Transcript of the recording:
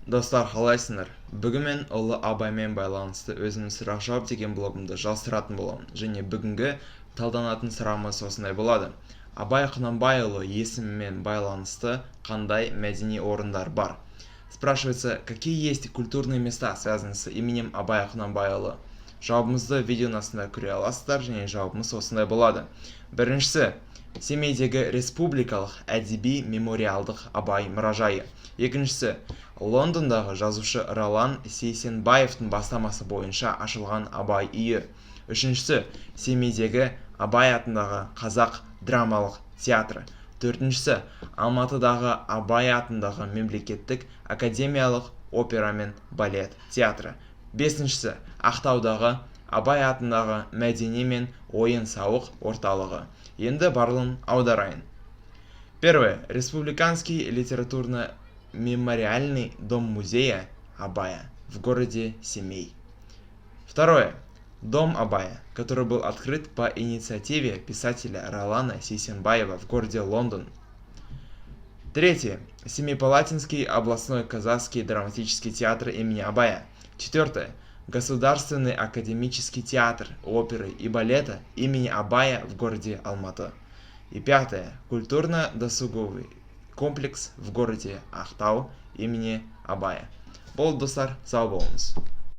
Достар, қалайсыңдар? Бүгін мен ұлы Абаймен байланысты өзімнің сұрақ-жауап деген блогымды жалғастыратын боламын. Және бүгінгі талданатын сұрағымыз осындай болады. Абай Құнанбайұлы есімімен байланысты қандай мәдени орындар бар? Спрашивается, какие есть культурные места, связанные с именем Абай Құнанбайұлы? Жауабымызды видеоның астында көре аласыздар, және жауабымыз осындай болады. Біріншісі, Семейдегі республикалық әдеби мемориалдық Абай мұражайы. Екіншісі, Лондондағы жазушы Ролан Сейсенбаевтың бастамасы бойынша ашылған Абай үйі. Үшіншісі, Семейдегі Абай атындағы қазақ драмалық театры. Төртіншісі, Алматыдағы Абай атындағы мемлекеттік академиялық опера мен балет театры. Бесіншісі, Ақтаудағы Абай атындағы мәдени мен ойын-сауық орталығы. Енді барлығын аударайын. Первое. Республиканский литературно-мемориальный дом-музея Абая в городе Семей. Второе. Дом Абая, который был открыт по инициативе писателя Ролана Сейсенбаева в городе Лондон. Третье. Семипалатинский областной казахский драматический театр имени Абая. Четвертое. Государственный академический театр оперы и балета имени Абая в городе Алматы. И пятое. Культурно-досуговый комплекс в городе Ақтау имени Абая. Болды достар, сау болыңыз.